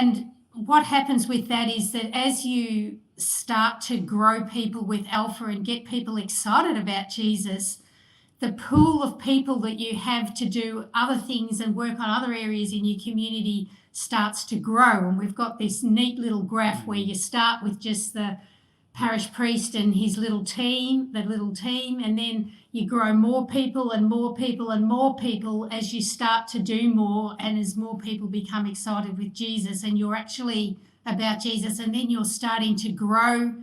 And what happens with that is that as you start to grow people with Alpha and get people excited about Jesus, the pool of people that you have to do other things and work on other areas in your community starts to grow. And we've got this neat little graph where you start with just the parish priest and his little team, and then you grow more people and more people and more people as you start to do more, and as more people become excited with Jesus and you're actually about Jesus, and then you're starting to grow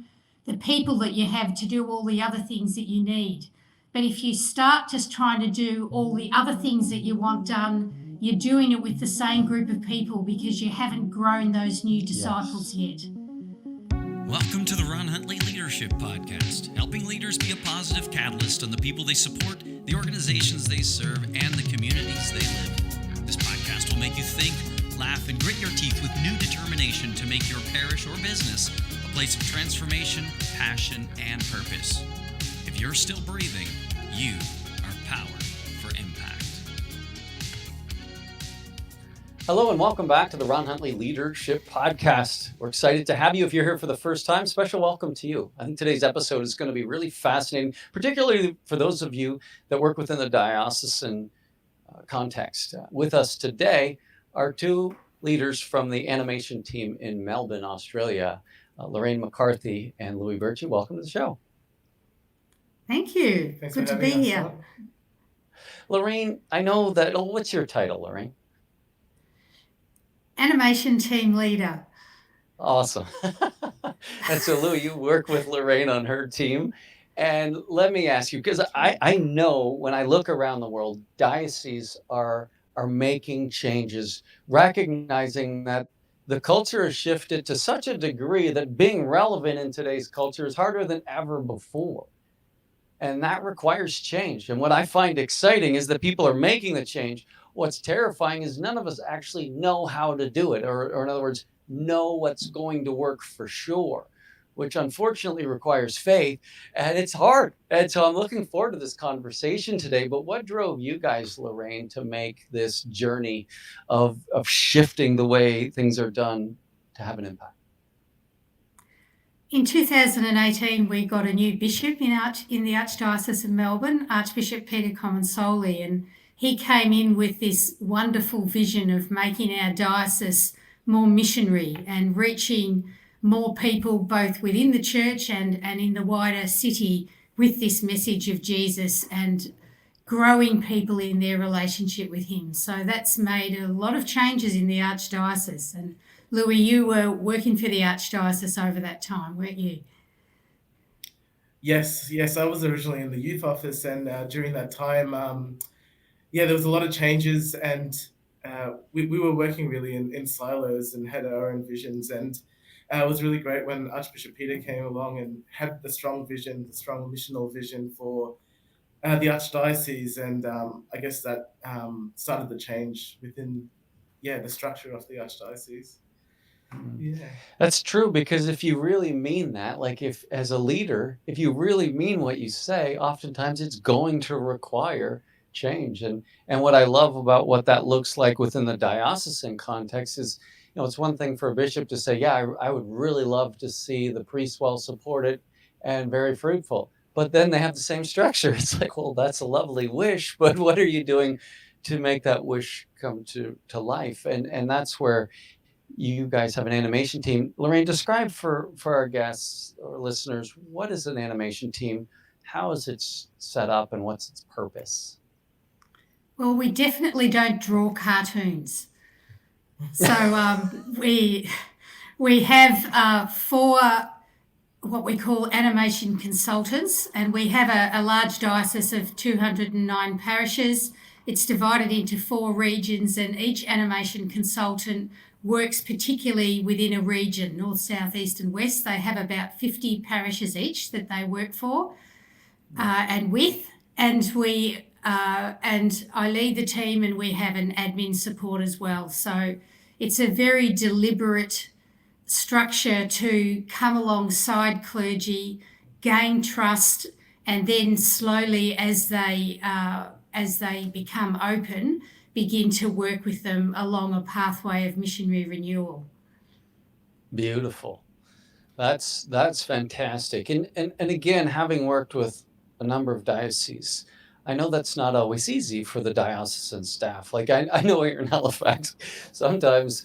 the people that you have to do all the other things that you need. But if you start just trying to do all the other things that you want done, you're doing it with the same group of people because you haven't grown those new disciples yet. Welcome to the Ron Huntley Leadership Podcast, helping leaders be a positive catalyst on the people they support, the organizations they serve, and the communities they live. This podcast will make you think, laugh, and grit your teeth with new determination to make your parish or business a place of transformation, passion, and purpose. If you're still breathing, you are powered for impact. Hello and welcome back to the Ron Huntley Leadership Podcast. We're excited to have you. If you're here for the first time, special welcome to you. I think today's episode is going to be really fascinating, particularly for those of you that work within the diocesan context. With us today are two leaders from the animation team in Melbourne, Australia, Lorraine McCarthy and Llewy Berchy. Welcome to the show. Thank you. Thanks Good for to be having us here. on. Lorraine, I know that, what's your title, Lorraine? Animation team leader. Awesome. And so, Lou, you work with Lorraine on her team. And let me ask you, because I know when I look around the world, dioceses are making changes, recognizing that the culture has shifted to such a degree that being relevant in today's culture is harder than ever before. And that requires change. And what I find exciting is that people are making the change. What's terrifying is none of us actually know how to do it, or in other words, know what's going to work for sure, which unfortunately requires faith. And it's hard. And so I'm looking forward to this conversation today. But what drove you guys, Lorraine, to make this journey of shifting the way things are done to have an impact? In 2018, we got a new bishop in the Archdiocese of Melbourne, Archbishop Peter Comensoli, and he came in with this wonderful vision of making our diocese more missionary and reaching more people both within the church and in the wider city with this message of Jesus and growing people in their relationship with him. So that's made a lot of changes in the Archdiocese. And Llewy, you were working for the Archdiocese over that time, weren't you? Yes, I was originally in the youth office, and during that time, there was a lot of changes, and we were working really in silos and had our own visions. And it was really great when Archbishop Peter came along and had the strong vision, the strong missional vision for the Archdiocese. And I guess that started the change within the structure of the Archdiocese. Yeah. That's true, because if you really mean that, like if as a leader, if you really mean what you say, oftentimes it's going to require change. And what I love about what that looks like within the diocesan context is, it's one thing for a bishop to say, I would really love to see the priests well supported and very fruitful. But then they have the same structure. It's like, well, that's a lovely wish, but what are you doing to make that wish come to life? And that's where you guys have an animation team. Lorraine, describe for our guests or listeners, what is an animation team? How is it set up and what's its purpose? Well, we definitely don't draw cartoons. So we have 4 what we call animation consultants, and we have a large diocese of 209 parishes. It's divided into 4 regions, and each animation consultant works particularly within a region, north, south, east and west. They have about 50 parishes each that they work for and with. And I lead the team, and we have an admin support as well. So it's a very deliberate structure to come alongside clergy, gain trust, and then slowly as they become open, begin to work with them along a pathway of missionary renewal. Beautiful. That's fantastic. And again, having worked with a number of dioceses, I know that's not always easy for the diocesan staff. Like I know here in Halifax, sometimes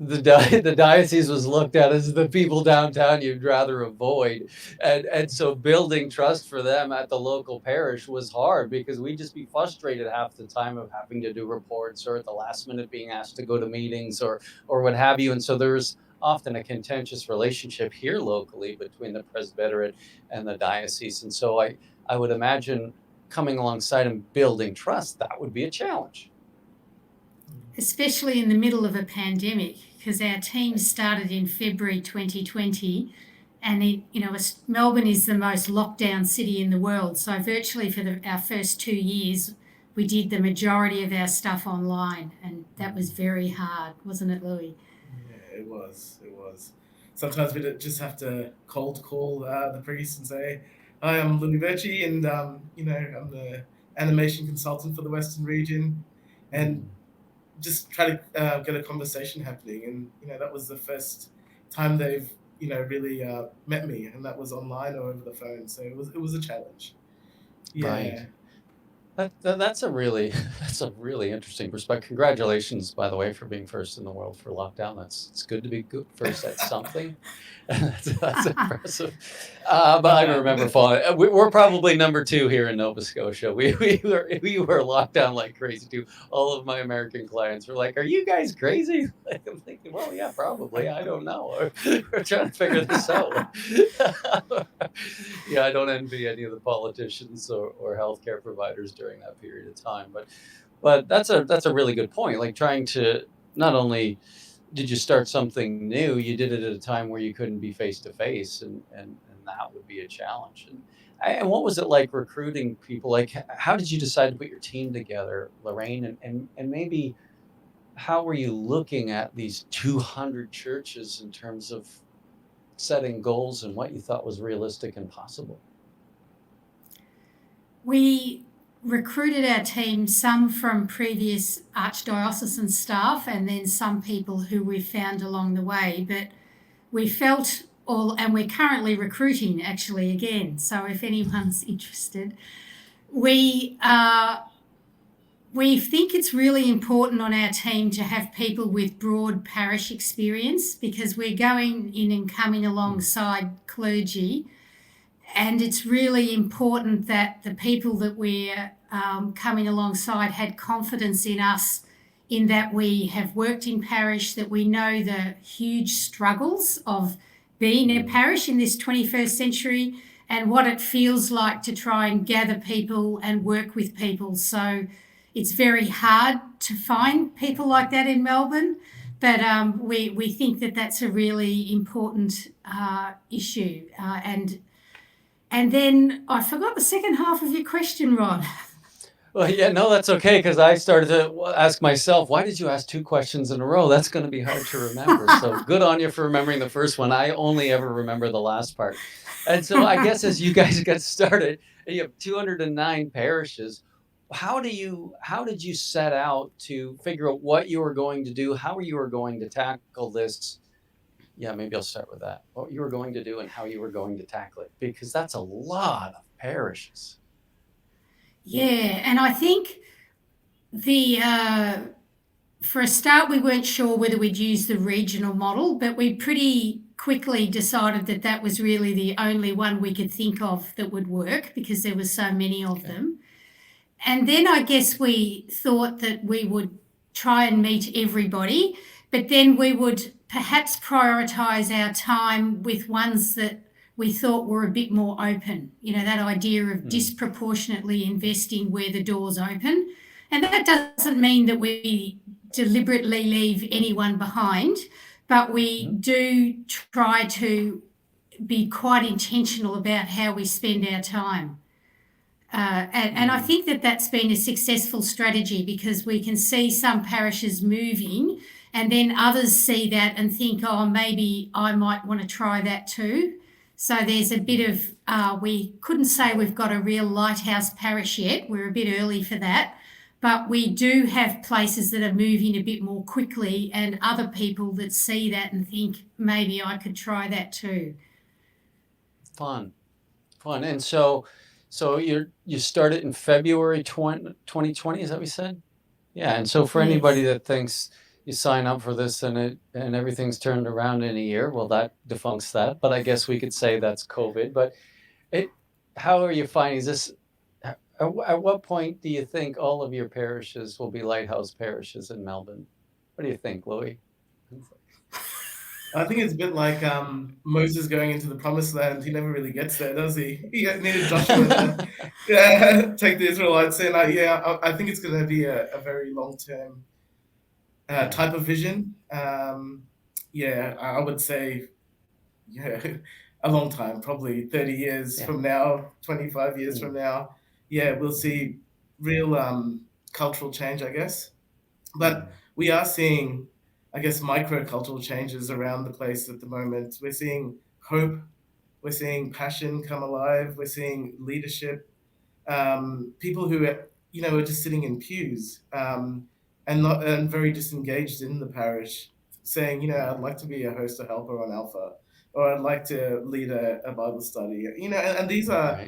the diocese was looked at as the people downtown you'd rather avoid. And so building trust for them at the local parish was hard because we'd just be frustrated half the time of having to do reports or at the last minute being asked to go to meetings or what have you. And so there's often a contentious relationship here locally between the presbyterate and the diocese. And so I would imagine coming alongside and building trust, that would be a challenge. Especially in the middle of a pandemic, because our team started in February 2020, and Melbourne is the most locked down city in the world. So virtually for our first 2 years, we did the majority of our stuff online, and that was very hard, wasn't it, Louis? Yeah, it was. Sometimes we just have to cold call the priest and say, "Hi, I'm Llewy Berchy, and I'm the animation consultant for the Western region," and just try to get a conversation happening. And that was the first time they've really met me, and that was online or over the phone. So it was a challenge. Yeah. Right. That's a really interesting perspective. Congratulations, by the way, for being first in the world for lockdown. It's good to be good first at something. That's impressive. But I remember following. We're probably number 2 here in Nova Scotia. We were locked down like crazy too. All of my American clients were like, "Are you guys crazy?" Like, I'm thinking, well, yeah, probably. I don't know. We're trying to figure this out. Yeah, I don't envy any of the politicians or healthcare providers during that period of time. But that's a really good point. Like trying to not only did you start something new, you did it at a time where you couldn't be face to face, and that would be a challenge. And what was it like recruiting people? Like, how did you decide to put your team together, Lorraine? And maybe how were you looking at these 200 churches in terms of setting goals and what you thought was realistic and possible? We recruited our team, some from previous archdiocesan staff and then some people who we found along the way. But we felt and we're currently recruiting actually again. So if anyone's interested, we think it's really important on our team to have people with broad parish experience because we're going in and coming alongside clergy. And it's really important that the people that we're coming alongside had confidence in us in that we have worked in parish, that we know the huge struggles of being a parish in this 21st century and what it feels like to try and gather people and work with people. So it's very hard to find people like that in Melbourne, but we think that that's a really important issue. And then I forgot the second half of your question, Rod. Well, yeah, no, that's okay, because I started to ask myself, why did you ask 2 questions in a row? That's going to be hard to remember. So good on you for remembering the first one. I only ever remember the last part. And so I guess as you guys get started, and you have 209 parishes, how did you set out to figure out what you were going to do, how you were going to tackle this? Yeah, maybe I'll start with that. What you were going to do and how you were going to tackle it, because that's a lot of parishes. Yeah, and I think for a start, we weren't sure whether we'd use the regional model, but we pretty quickly decided that that was really the only one we could think of that would work because there were so many of them. And then I guess we thought that we would try and meet everybody, but then we would perhaps prioritise our time with ones that we thought were a bit more open, that idea of disproportionately investing where the door's open. And that doesn't mean that we deliberately leave anyone behind, but we do try to be quite intentional about how we spend our time. And I think that that's been a successful strategy because we can see some parishes moving and then others see that and think, oh, maybe I might want to try that too. So there's a bit of, we couldn't say we've got a real lighthouse parish yet. We're a bit early for that. But we do have places that are moving a bit more quickly and other people that see that and think maybe I could try that too. Fun. And so you started in February 2020, is that what you said? Yeah. And so for anybody Yes. that thinks you sign up for this and everything's turned around in a year, well, that defunks that. But I guess we could say that's COVID. But how are you finding this? At what point do you think all of your parishes will be lighthouse parishes in Melbourne? What do you think, Louis? I think it's a bit like Moses going into the promised land. He never really gets there, does he? He needed Joshua to take the Israelites in. I think it's going to be a very long-term type of vision. I would say, a long time, probably 30 years from now, 25 years from now. We'll see real cultural change, I guess. But we are seeing, I guess, micro-cultural changes around the place at the moment. We're seeing hope. We're seeing passion come alive. We're seeing leadership. People who are just sitting in pews and very disengaged in the parish, saying, I'd like to be a host or helper on Alpha, or I'd like to lead a Bible study. And these are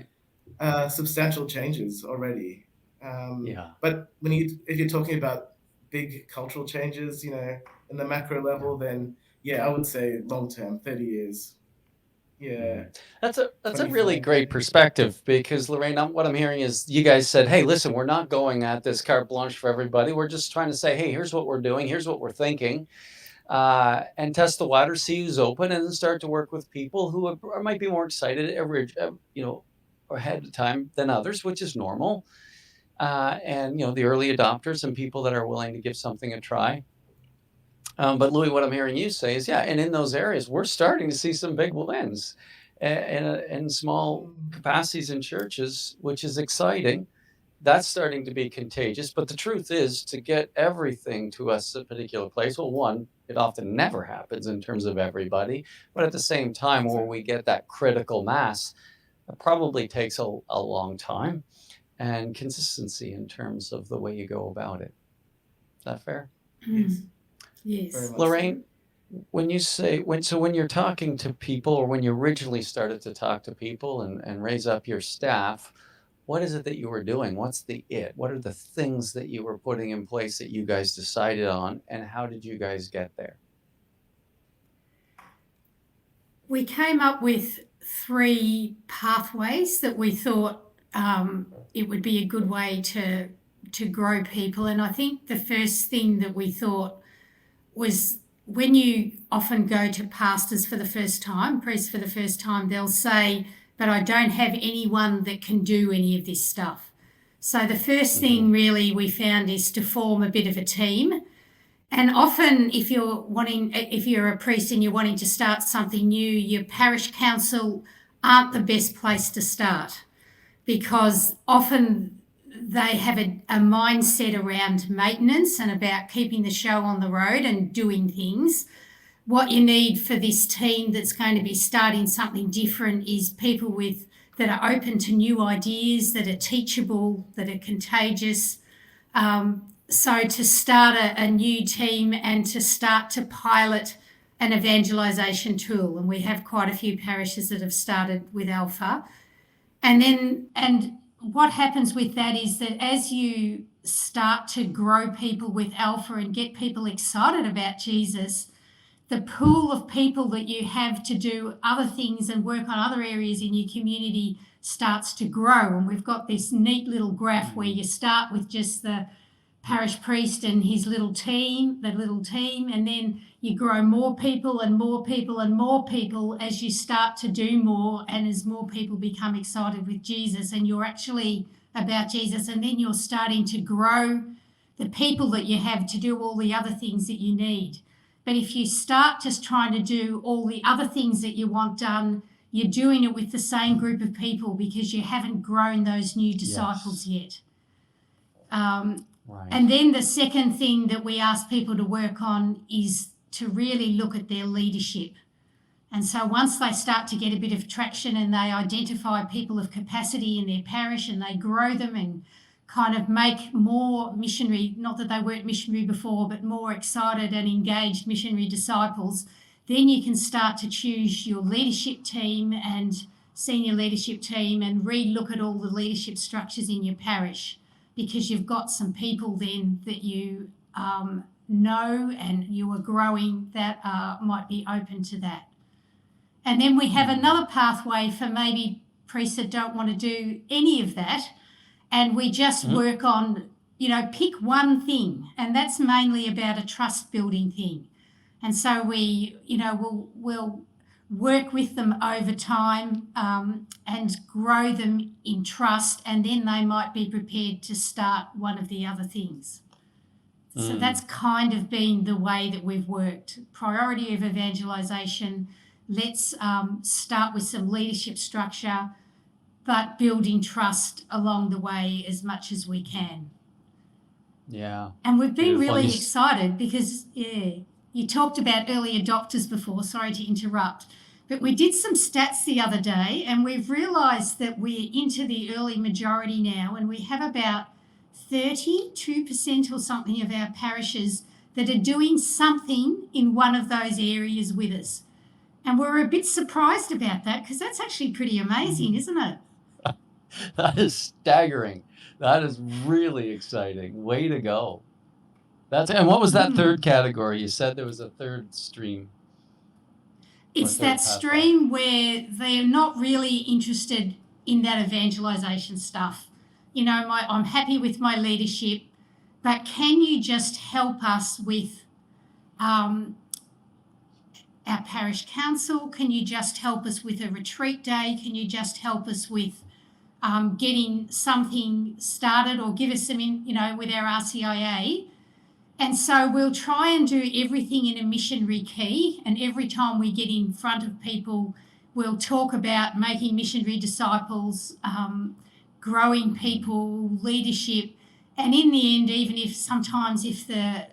substantial changes already. But if you're talking about big cultural changes, in the macro level, then I would say long term, 30 years. That's a really great perspective, because Lorraine, what I'm hearing is you guys said, hey, listen, we're not going at this carte blanche for everybody. We're just trying to say, hey, here's what we're doing, here's what we're thinking, and test the water, see who's open, and then start to work with people who might be more excited ahead of time than others, which is normal. And the early adopters and people that are willing to give something a try. But Louis, what I'm hearing you say is, and in those areas, we're starting to see some big wins in small capacities in churches, which is exciting. That's starting to be contagious. But the truth is, to get everything to us a particular place, well, one, it often never happens in terms of everybody. But at the same time, where we get that critical mass, it probably takes a long time, and consistency in terms of the way you go about it. Is that fair? Yes. Lorraine, when you're talking to people, or when you originally started to talk to people and raise up your staff, what is it that you were doing? What's what are the things that you were putting in place that you guys decided on, and how did you guys get there? We came up with 3 pathways that we thought it would be a good way to grow people. And I think the first thing that we thought was, when you often go to pastors for the first time, priests for the first time, they'll say, but I don't have anyone that can do any of this stuff. So the first thing really we found is to form a bit of a team. And often if you're a priest and you're wanting to start something new, your parish council aren't the best place to start, because often they have a mindset around maintenance and about keeping the show on the road and doing things. What you need for this team that's going to be starting something different is people that are open to new ideas, that are teachable, that are contagious. So to start a new team and to start to pilot an evangelisation tool, and we have quite a few parishes that have started with Alpha. And what happens with that is that as you start to grow people with Alpha and get people excited about Jesus, the pool of people that you have to do other things and work on other areas in your community starts to grow. And we've got this neat little graph where you start with just the parish priest and his little team, and then you grow more people and more people and more people as you start to do more, and as more people become excited with Jesus and you're actually about Jesus, and then you're starting to grow the people that you have to do all the other things that you need. But if you start just trying to do all the other things that you want done, you're doing it with the same group of people because you haven't grown those new disciples yet. And then the second thing that we ask people to work on is to really look at their leadership. And so once they start to get a bit of traction and they identify people of capacity in their parish and they grow them and kind of make more missionary, not that they weren't missionary before, but more excited and engaged missionary disciples, then you can start to choose your leadership team and senior leadership team and re-look at all the leadership structures in your parish, because you've got some people then that you know and you are growing that might be open to that. And then we have another pathway for maybe priests that don't want to do any of that, and we just work on, pick one thing, and that's mainly about a trust building thing. And so we, we'll work with them over time and grow them in trust, and then they might be prepared to start one of the other things. So that's kind of been the way that we've worked. Priority of evangelisation, let's start with some leadership structure, but building trust along the way as much as we can. Yeah. And we've been Beautiful. really excited because, you talked about early adopters before, sorry to interrupt, but we did some stats the other day and we've realised that we're into the early majority now, and we have about 32% or something of our parishes that are doing something in one of those areas with us. And we're a bit surprised about that because that's actually pretty amazing, isn't it? That is staggering. That is really exciting. Way to go. And what was that third category? You said there was a third stream. It's that stream where they're not really interested in that evangelisation stuff. I'm happy with my leadership, but can you just help us with our parish council? Can you just help us with a retreat day? Can you just help us with getting something started, or give us some, with our RCIA? And so we'll try and do everything in a missionary key. And every time we get in front of people, we'll talk about making missionary disciples, growing people, leadership. And in the end, even if sometimes if the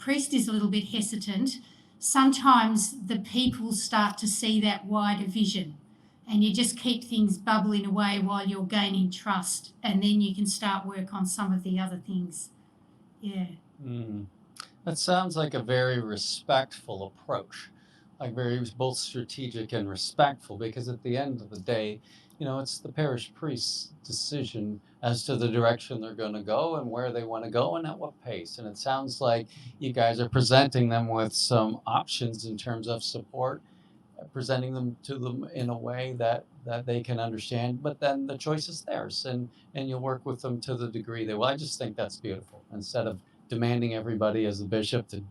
priest is a little bit hesitant, sometimes the people start to see that wider vision. And you just keep things bubbling away while you're gaining trust, and then you can start work on some of the other things. Yeah. That sounds like a very respectful approach, like very both strategic and respectful, because at the end of the day, it's the parish priest's decision as to the direction they're going to go and where they want to go and at what pace. And it sounds like you guys are presenting them with some options in terms of support, presenting them to them in a way that they can understand, but then the choice is theirs, and you'll work with them to the degree they will. I just think that's beautiful. Instead of demanding everybody as a bishop to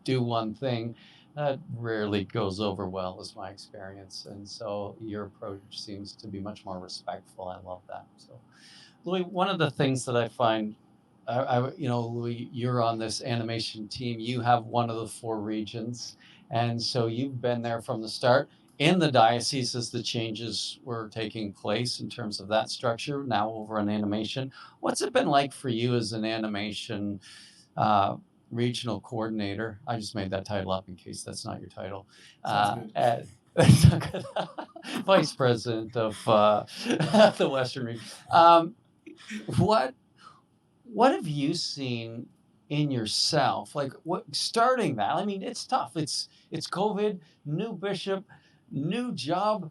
do one thing, that rarely goes over well, is my experience. And so your approach seems to be much more respectful. I love that. So, Louis, one of the things that I find, Louis, you're on this animation team. You have one of the 4 regions. And so you've been there from the start in the diocese as the changes were taking place in terms of that structure, now over on animation. What's it been like for you as an animation regional coordinator? I just made that title up in case that's not your title. Vice president of the Western region. What have you seen in yourself, like starting that? I mean, it's tough. It's COVID, new bishop, new job.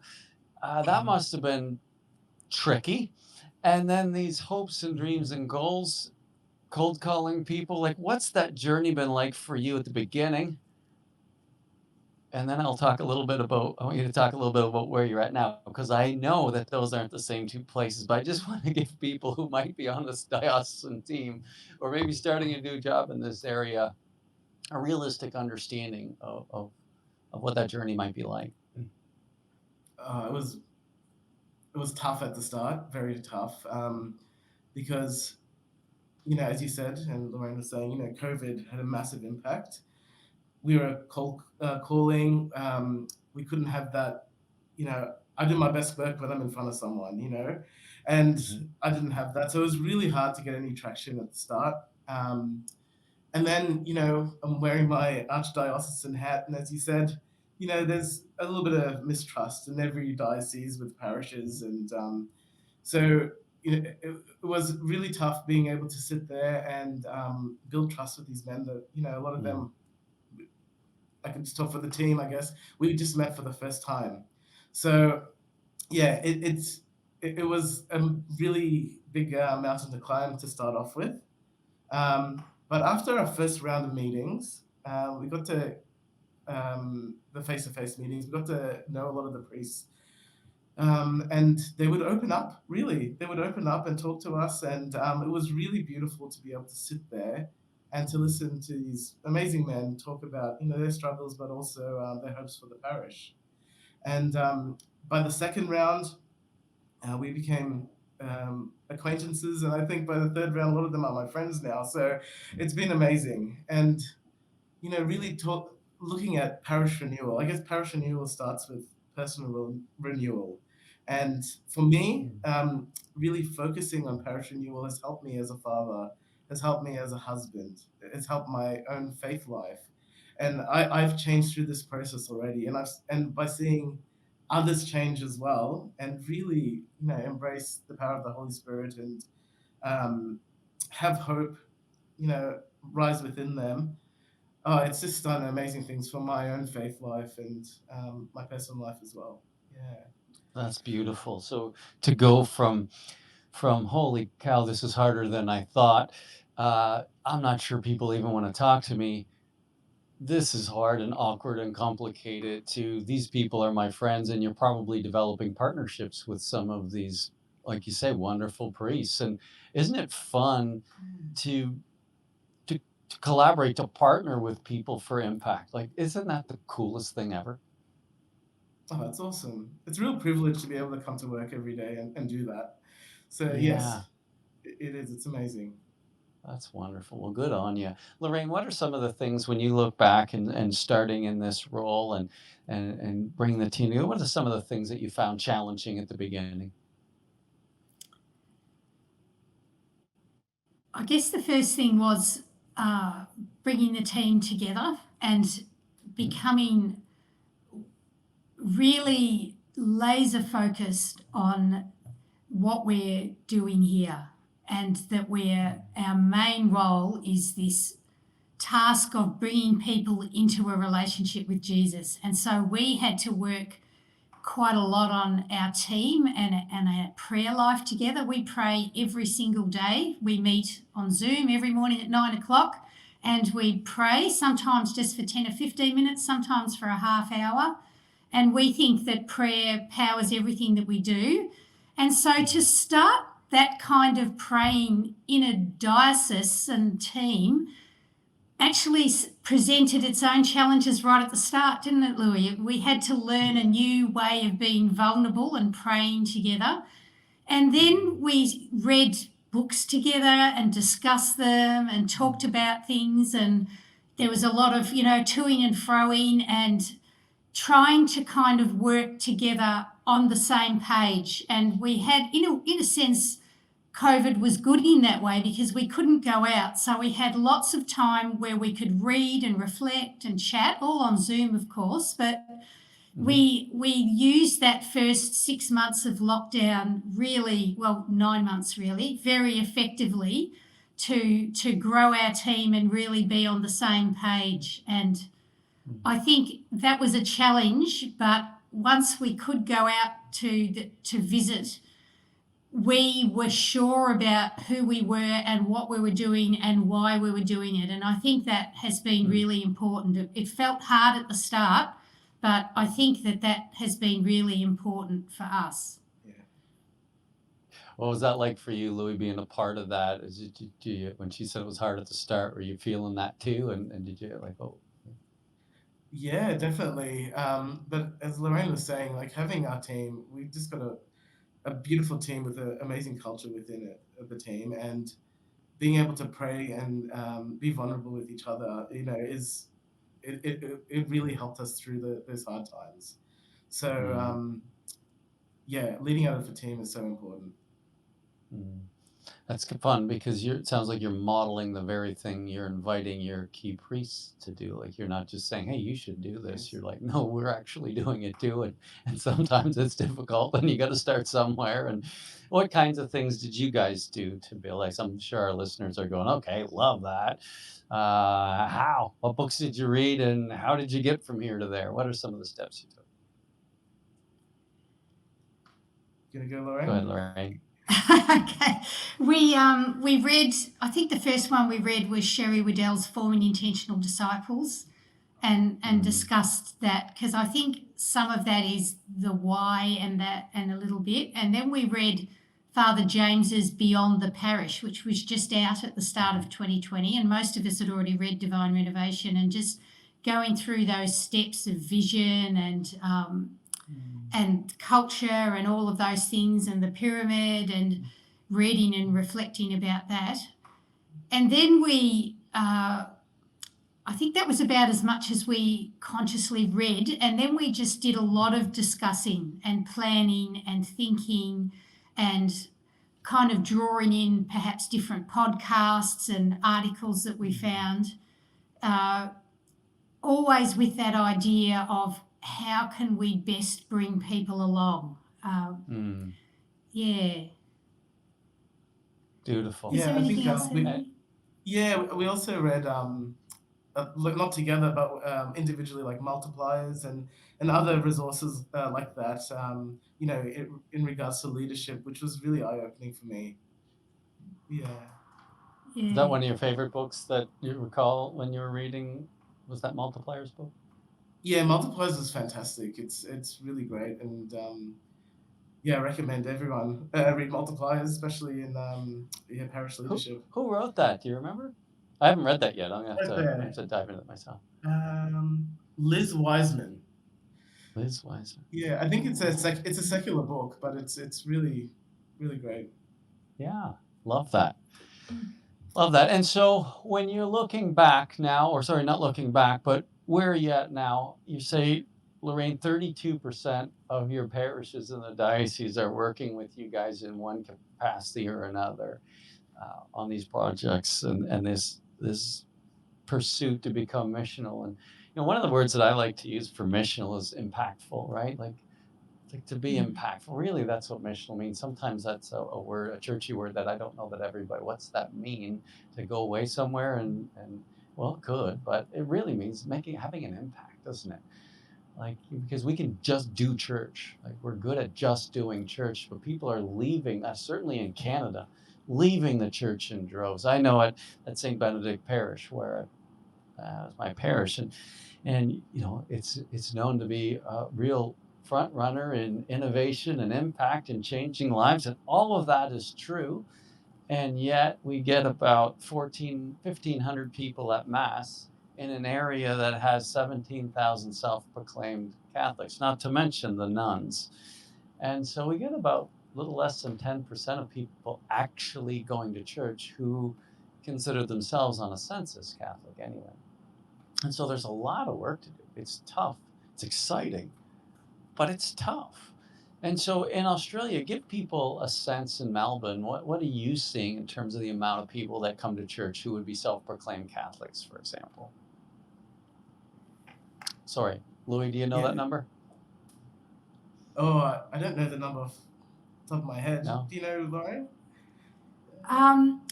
That must have been tricky. And then these hopes and dreams and goals, cold calling people. Like, what's that journey been like for you at the beginning? And then I want you to talk a little bit about where you're at now, because I know that those aren't the same 2 places, but I just want to give people who might be on this diocesan team or maybe starting a new job in this area a realistic understanding of what that journey might be like. It was tough at the start, very tough, because, as you said, and Lorraine was saying, COVID had a massive impact. We were cold calling. We couldn't have that, I do my best work when I'm in front of someone, and I didn't have that. So it was really hard to get any traction at the start. And then, I'm wearing my archdiocesan hat. And as you said, there's a little bit of mistrust in every diocese with parishes. And so, it was really tough being able to sit there and build trust with these men that, a lot of them, I can just talk for the team, I guess, we just met for the first time. So yeah, it was a really big mountain to climb to start off with. But after our first round of meetings, we got to the face-to-face meetings, we got to know a lot of the priests. And they would open up, really. They would open up and talk to us. And it was really beautiful to be able to sit there and to listen to these amazing men talk about, their struggles, but also their hopes for the parish. And by the second round, we became acquaintances. And I think by the third round, a lot of them are my friends now. So it's been amazing. And, really looking at parish renewal. I guess parish renewal starts with personal renewal. And for me, really focusing on parish renewal has helped me as a father, has helped me as a husband, it's helped my own faith life. And I've changed through this process already. And by seeing others change as well, and really, embrace the power of the Holy Spirit and have hope, rise within them. Oh, it's just done amazing things for my own faith life and my personal life as well. Yeah. That's beautiful. So to go from holy cow, this is harder than I thought. I'm not sure people even want to talk to me. This is hard and awkward and complicated, to these people are my friends, and you're probably developing partnerships with some of these, like you say, wonderful priests. And isn't it fun to collaborate, to partner with people for impact? Like, isn't that the coolest thing ever? Oh, that's awesome. It's a real privilege to be able to come to work every day and do that. So Yeah. yes, it is. It's amazing. That's wonderful. Well, good on you. Lorraine, what are some of the things when you look back and starting in this role and bringing the team together, what are some of the things that you found challenging at the beginning? I guess the first thing was bringing the team together and becoming really laser focused on what we're doing here, and that our main role is this task of bringing people into a relationship with Jesus. And so we had to work quite a lot on our team and our prayer life together. We pray every single day. We meet on Zoom every morning at 9:00 and we pray, sometimes just for 10 or 15 minutes, sometimes for a half hour. And we think that prayer powers everything that we do. And so to start that kind of praying in a diocesan team actually presented its own challenges right at the start, didn't it, Louis? We had to learn a new way of being vulnerable and praying together. And then we read books together and discussed them and talked about things. And there was a lot of, toing and froing and trying to kind of work together on the same page. And we had, in a sense, COVID was good in that way because we couldn't go out. So we had lots of time where we could read and reflect and chat, all on Zoom, of course. But we used that first 6 months of lockdown 9 months really, very effectively to grow our team and really be on the same page. And I think that was a challenge, but once we could go out to visit, we were sure about who we were and what we were doing and why we were doing it. And I think that has been really important. It felt hard at the start, but I think that has been really important for us. Yeah. What was that like for you, Louis, being a part of that? When she said it was hard at the start, were you feeling that too? And did you Yeah, definitely. But as Lorraine was saying, like having our team, we just got a beautiful team with an amazing culture within it, of the team, and being able to pray and be vulnerable with each other, it really helped us through those hard times. So yeah, leading out of a team is so important. That's fun because it sounds like you're modeling the very thing you're inviting your key priests to do. Like you're not just saying, hey, you should do this. Yes. You're like, no, we're actually doing it too. And sometimes it's difficult and you got to start somewhere. And what kinds of things did you guys do to build? Like, I'm sure our listeners are going, okay, love that. How? What books did you read and how did you get from here to there? What are some of the steps you took? Gonna go, Lorraine? Go ahead, Lorraine. Okay. We read, I think the first one we read was Sherry Waddell's Forming Intentional Disciples, and discussed that, because I think some of that is the why and a little bit. And then we read Father James's Beyond the Parish, which was just out at the start of 2020, and most of us had already read Divine Renovation, and just going through those steps of vision and culture and all of those things, and the pyramid, and reading and reflecting about that. And then I think that was about as much as we consciously read. And then we just did a lot of discussing and planning and thinking and kind of drawing in perhaps different podcasts and articles that we found, always with that idea of how can we best bring people along. Yeah. Beautiful. Is there Yeah, I anything think else? we also read not together but individually, like multipliers and other resources like that. In regards to leadership, which was really eye-opening for me. Yeah. Is that one of your favorite books that you recall when you were reading? Was that Multipliers book? Yeah, multipliers is fantastic. It's really great, and I recommend everyone read multipliers, especially in parish leadership. Who wrote that? Do you remember? I haven't read that yet. I'm gonna have to dive into it myself. Liz Wiseman. Liz Wiseman. Yeah, I think it's a secular book, but it's really, really great. Yeah, love that. Love that. And so when you're looking back now, or sorry, not looking back, but where are you at now? You say, Lorraine, 32% of your parishes in the diocese are working with you guys in one capacity or another on these projects and this pursuit to become missional. And one of the words that I like to use for missional is impactful, right? Like to be impactful. Really, that's what missional means. Sometimes that's a word, a churchy word that I don't know that everybody, what's that mean? To go away somewhere and well, it could, but it really means having an impact, doesn't it? Like, because we can just do church. Like, we're good at just doing church, but people are leaving, certainly in Canada, leaving the church in droves. I know at St. Benedict Parish, where it's my parish, and it's known to be a real front runner in innovation and impact and changing lives, and all of that is true. And yet we get about 1,500 people at Mass in an area that has 17,000 self-proclaimed Catholics, not to mention the nuns. And so we get about a little less than 10% of people actually going to church who consider themselves on a census Catholic anyway. And so there's a lot of work to do. It's tough. It's exciting, but it's tough. And so in Australia, give people a sense in Melbourne, what are you seeing in terms of the amount of people that come to church who would be self-proclaimed Catholics, for example? Sorry, Louis, do you know that number? Oh, I don't know the number off the top of my head. No? Do you know, Lorraine?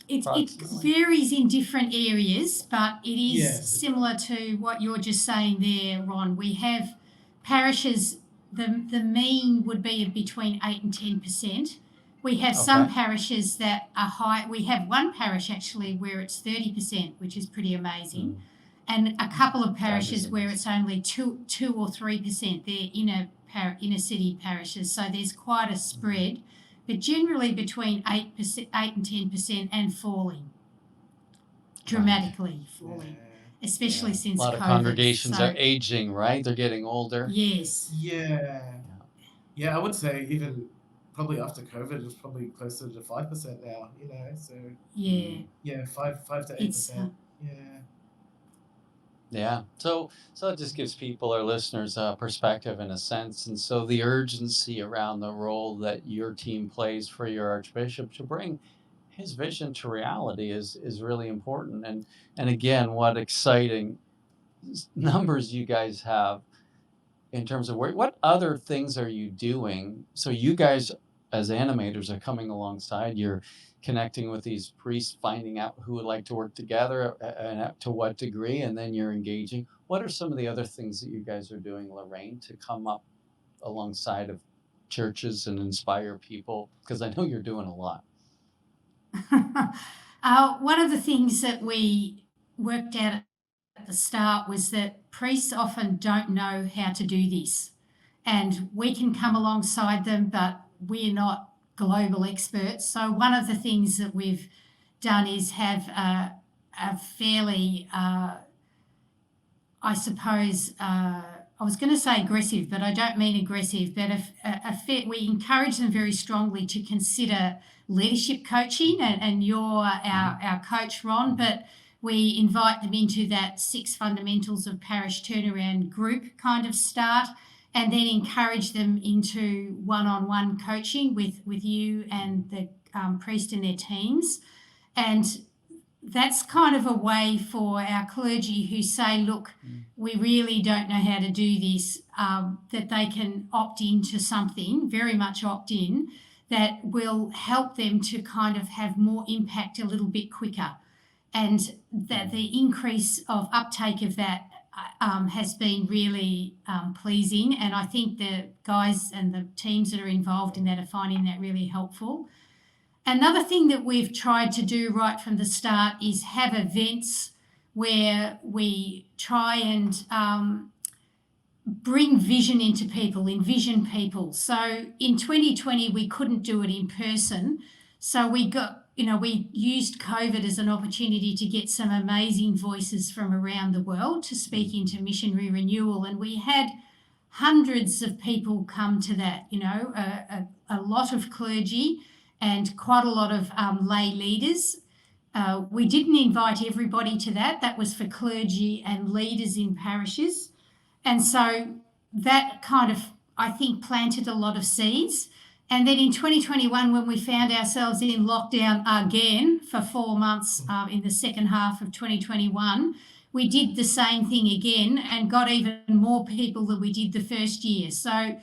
It varies in different areas, but it is similar to what you're just saying there, Ron. We have parishes, the mean would be between 8 and 10%. We have some parishes that are high. We have one parish actually where it's 30%, which is pretty amazing. And a couple of parishes where it's only 2 or 3%. They're inner city parishes. So there's quite a spread, but generally between 8% and 10% and falling. Dramatically falling. Especially since COVID. A lot of congregations are aging, right? They're getting older. Yes. Yeah, I would say even probably after COVID, it's probably closer to 5% now, so. Yeah, 5 to 8%. Yeah. So it just gives people, our listeners, a perspective in a sense. And so the urgency around the role that your team plays for your Archbishop to bring his vision to reality is really important. And again, what exciting numbers you guys have in terms of what other things are you doing? So you guys as animators are coming alongside, you're connecting with these priests, finding out who would like to work together and to what degree, and then you're engaging. What are some of the other things that you guys are doing, Lorraine, to come up alongside of churches and inspire people? Because I know you're doing a lot. One of the things that we worked out at the start was that priests often don't know how to do this. And we can come alongside them, but we're not global experts. So, one of the things that we've done is have a fairly, I suppose, I was going to say aggressive, but I don't mean aggressive, but we encourage them very strongly to consider leadership coaching, and you're our coach, Ron, but we invite them into that 6 fundamentals of parish turnaround group kind of start, and then encourage them into one-on-one coaching with you and the priest and their teams. And that's kind of a way for our clergy who say, look, we really don't know how to do this, that they can opt into something, very much opt in, that will help them to kind of have more impact a little bit quicker. And that the increase of uptake of that has been really pleasing. And I think the guys and the teams that are involved in that are finding that really helpful. Another thing that we've tried to do right from the start is have events where we try and bring vision into people, envision people. So in 2020, we couldn't do it in person. So we used COVID as an opportunity to get some amazing voices from around the world to speak into missionary renewal. And we had hundreds of people come to that, a lot of clergy and quite a lot of lay leaders. We didn't invite everybody to that. That was for clergy and leaders in parishes. And so that kind of, I think, planted a lot of seeds. And then in 2021, when we found ourselves in lockdown again for 4 months in the second half of 2021, we did the same thing again and got even more people than we did the first year. So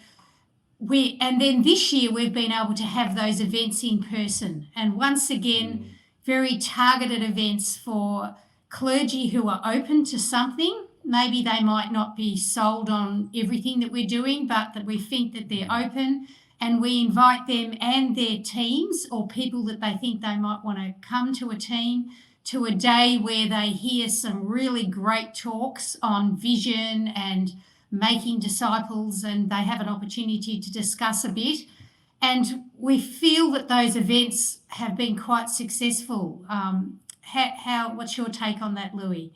and then this year we've been able to have those events in person. And once again, very targeted events for clergy who are open to something. Maybe they might not be sold on everything that we're doing, but that we think that they're open. And we invite them and their teams or people that they think they might want to come to a team to a day where they hear some really great talks on vision and making disciples, and they have an opportunity to discuss a bit. And we feel that those events have been quite successful. What's your take on that, Louis?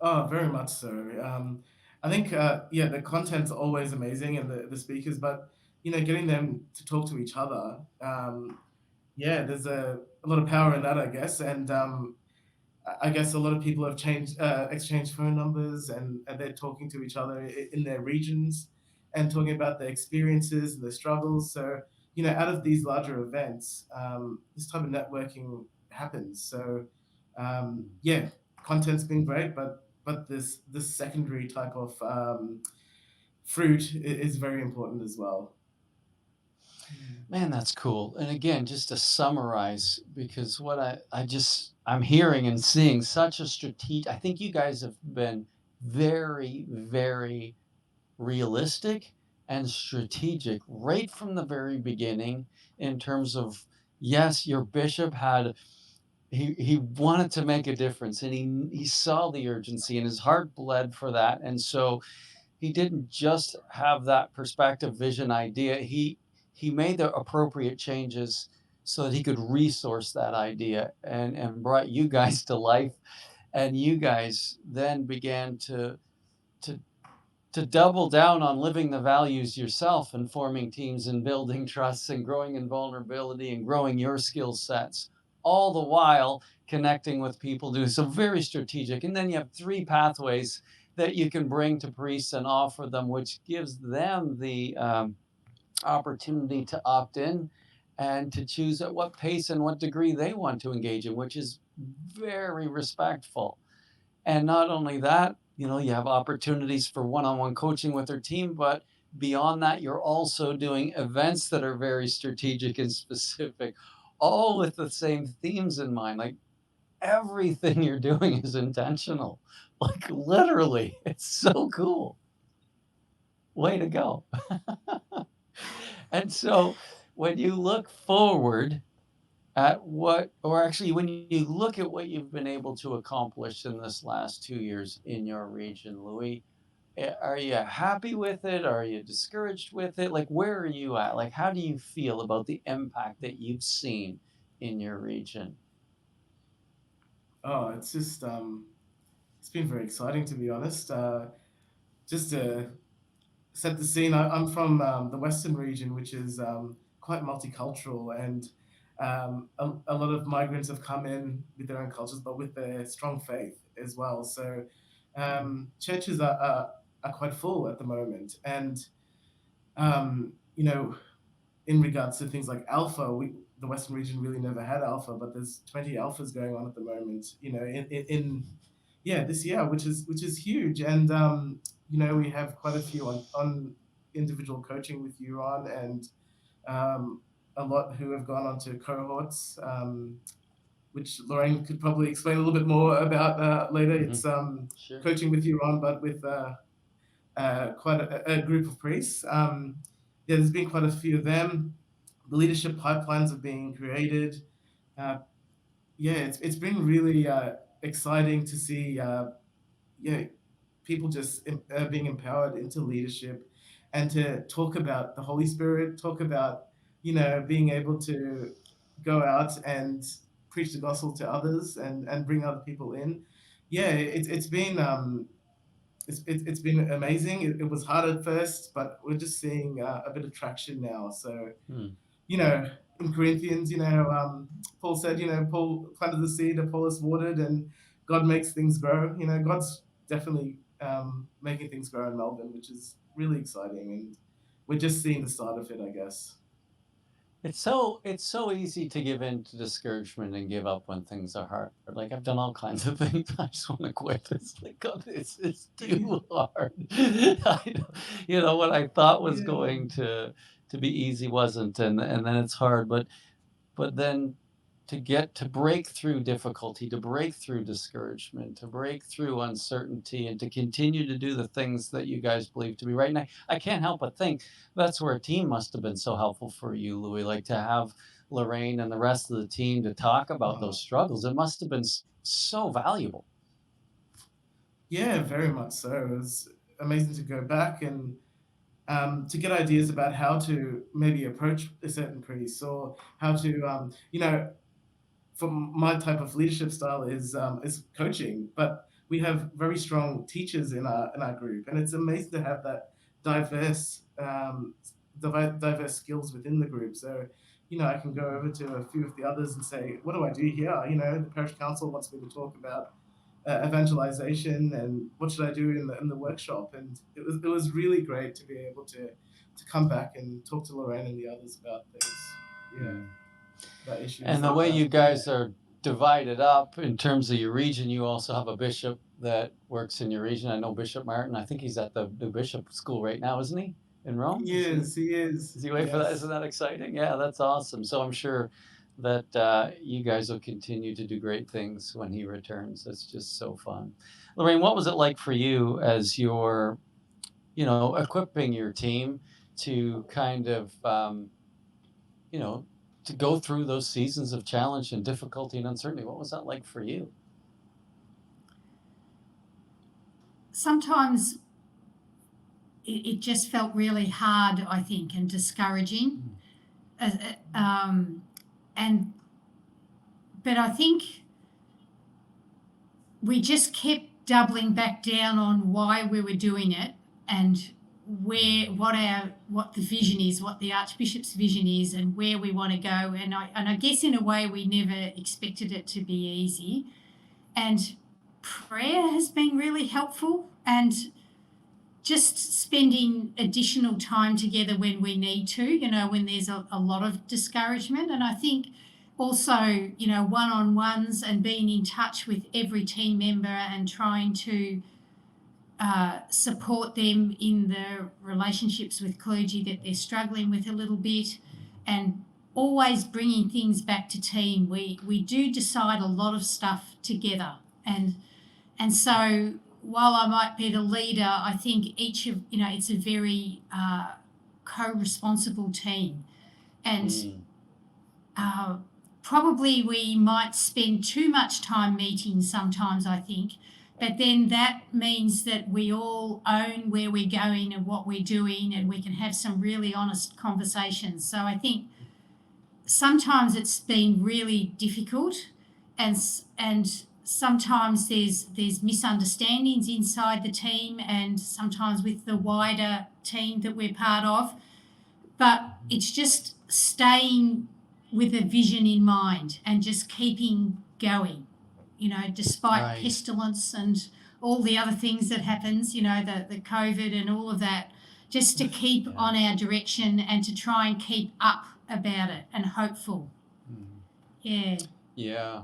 Oh, very much so. I think, the content's always amazing and the speakers, but, getting them to talk to each other, there's a lot of power in that, I guess. And I guess a lot of people have exchanged phone numbers and they're talking to each other in their regions and talking about their experiences and their struggles. So, out of these larger events, this type of networking happens. So, content's been great, but this secondary type of fruit is very important as well. Man, that's cool. And again, just to summarize, because what I'm hearing and seeing such a strategic, I think you guys have been very, very realistic and strategic right from the very beginning in terms of, yes, your bishop he wanted to make a difference, and he saw the urgency and his heart bled for that. And so he didn't just have that perspective, vision, idea. He made the appropriate changes so that he could resource that idea and brought you guys to life. And you guys then began to double down on living the values yourself and forming teams and building trusts and growing in vulnerability and growing your skill sets, all the while connecting with people to do so very strategic. And then you have 3 pathways that you can bring to priests and offer them, which gives them the opportunity to opt in and to choose at what pace and what degree they want to engage in, which is very respectful. And not only that, you have opportunities for one-on-one coaching with their team, but beyond that, you're also doing events that are very strategic and specific, all with the same themes in mind. Like everything you're doing is intentional. Like literally, it's so cool. Way to go. And so when you look forward at when you look at what you've been able to accomplish in this last 2 years in your region, Llewy, are you happy with it? Are you discouraged with it? Like, where are you at? Like, how do you feel about the impact that you've seen in your region? Oh, it's just it's been very exciting, to be honest. Just to set the scene, I'm from the Western region, which is quite multicultural, and a lot of migrants have come in with their own cultures, but with their strong faith as well. So churches are quite full at the moment, and you know, in regards to things like Alpha, the Western region really never had Alpha, but there's 20 Alphas going on at the moment. In yeah, this year, which is huge, and we have quite a few on individual coaching with you, Ron, and a lot who have gone on to cohorts, which Lorraine could probably explain a little bit more about later. It's Sure. coaching with you, Ron, but with quite a group of priests. Yeah, there's been quite a few of them. The leadership pipelines are being created. Yeah, it's been really exciting to see people just being empowered into leadership, and to talk about the Holy Spirit, talk about being able to go out and preach the gospel to others, and bring other people in. Yeah, it's been amazing. It was hard at first, but we're just seeing a bit of traction now. So, in Corinthians, Paul said, Paul planted the seed, Apollos watered, and God makes things grow. God's definitely making things grow in Melbourne, which is really exciting. And we're just seeing the start of it, I guess. It's so easy to give in to discouragement and give up when things are hard. Like I've done all kinds of things. I just want to quit. It's like, God, this is too hard. What I thought was Yeah. going to be easy wasn't, and then it's hard. But then to break through difficulty, to break through discouragement, to break through uncertainty, and to continue to do the things that you guys believe to be right. And I can't help but think that's where a team must have been so helpful for you, Llewy, like to have Lorraine and the rest of the team to talk about those struggles. It must have been so valuable. Yeah, very much so. It was amazing to go back and to get ideas about how to maybe approach a certain priest, or how to, from my type of leadership style is coaching, but we have very strong teachers in our group, and it's amazing to have that diverse diverse skills within the group. So, I can go over to a few of the others and say, what do I do here? The parish council wants me to talk about evangelization, and what should I do in the workshop? And it was really great to be able to come back and talk to Lorraine and the others about things. Yeah. About issues. And the way you guys are divided up in terms of your region, you also have a bishop that works in your region. I know Bishop Martin. I think he's at the new bishop school right now, isn't he? In Rome? He is. Is he waiting for that? Isn't that exciting? Yeah, that's awesome. So I'm sure that you guys will continue to do great things when he returns. That's just so fun. Lorraine, what was it like for you as you're, equipping your team to kind of, to go through those seasons of challenge and difficulty and uncertainty? What was that like for you? Sometimes it just felt really hard, I think, and discouraging. But I think we just kept doubling back down on why we were doing it, and what the vision is, what the Archbishop's vision is, and where we want to go. And I guess in a way we never expected it to be easy. And prayer has been really helpful, and just spending additional time together when we need to, when there's a lot of discouragement. And I think also, one-on-ones and being in touch with every team member and trying to support them in the relationships with clergy that they're struggling with a little bit, and always bringing things back to team. We do decide a lot of stuff together, and so while I might be the leader, I think it's a very co-responsible team, and probably we might spend too much time meeting sometimes, I think, but then that means that we all own where we're going and what we're doing, and we can have some really honest conversations. So I think sometimes it's been really difficult, and sometimes there's misunderstandings inside the team and sometimes with the wider team that we're part of. But it's just staying with a vision in mind and just keeping going, despite Right. pestilence and all the other things that happens, the COVID and all of that, just to keep on our direction and to try and keep up about it and hopeful. Yeah. Yeah.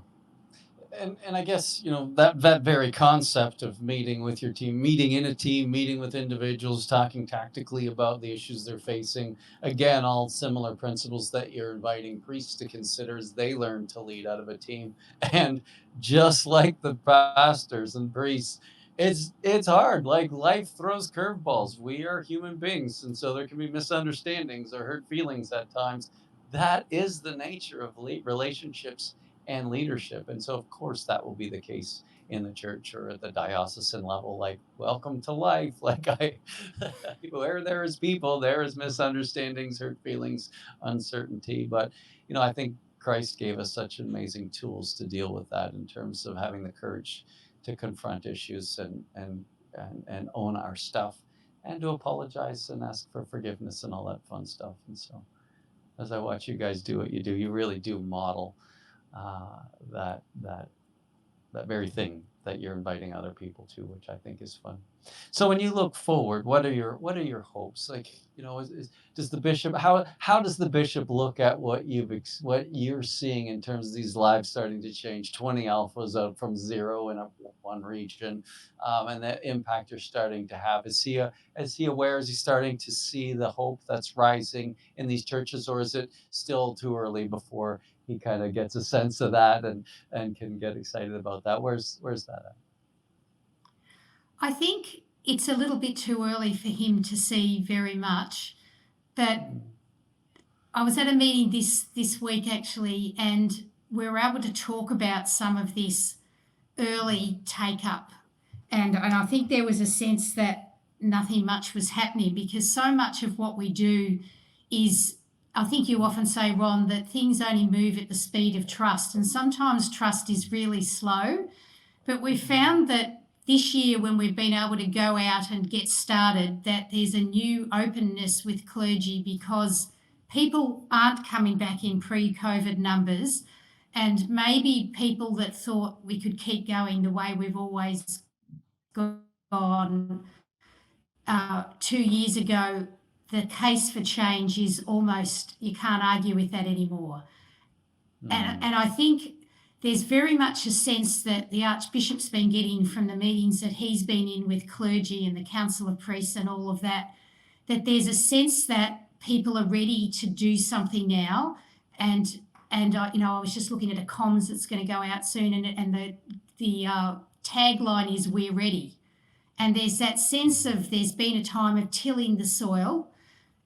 And I guess, that very concept of meeting with your team, meeting in a team, meeting with individuals, talking tactically about the issues they're facing. Again, all similar principles that you're inviting priests to consider as they learn to lead out of a team. And just like the pastors and priests, it's hard. Like, life throws curveballs. We are human beings, and so there can be misunderstandings or hurt feelings at times. That is the nature of relationships and leadership. And so, of course, that will be the case in the church or at the diocesan level. Like, welcome to life. Like, where there is people, there is misunderstandings, hurt feelings, uncertainty. But, I think Christ gave us such amazing tools to deal with that in terms of having the courage to confront issues and own our stuff, and to apologize and ask for forgiveness and all that fun stuff. And so, as I watch you guys do what you do, you really do model that very thing that you're inviting other people to, which I think is fun. So when you look forward, what are your hopes? Like, does the bishop, how does the bishop look at what you're seeing in terms of these lives starting to change? 20 alphas out from 0 in one region, and the impact you're starting to have. Is he aware? Is he starting to see the hope that's rising in these churches, or is it still too early before he kind of gets a sense of that and can get excited about that? Where's that at? I think it's a little bit too early for him to see very much, but I was at a meeting this week actually, and we were able to talk about some of this early take up, and I think there was a sense that nothing much was happening, because so much of what we do is, I think you often say, Ron, that things only move at the speed of trust, and sometimes trust is really slow. But we've found that this year, when we've been able to go out and get started, that there's a new openness with clergy, because people aren't coming back in pre-COVID numbers, and maybe people that thought we could keep going the way we've always gone 2 years ago, the case for change is almost, you can't argue with that anymore. And I think there's very much a sense that the Archbishop's been getting from the meetings that he's been in with clergy and the Council of Priests and all of that, that there's a sense that people are ready to do something now. And I was just looking at a comms that's going to go out soon, and the tagline is "We're ready." And there's that sense of, there's been a time of tilling the soil,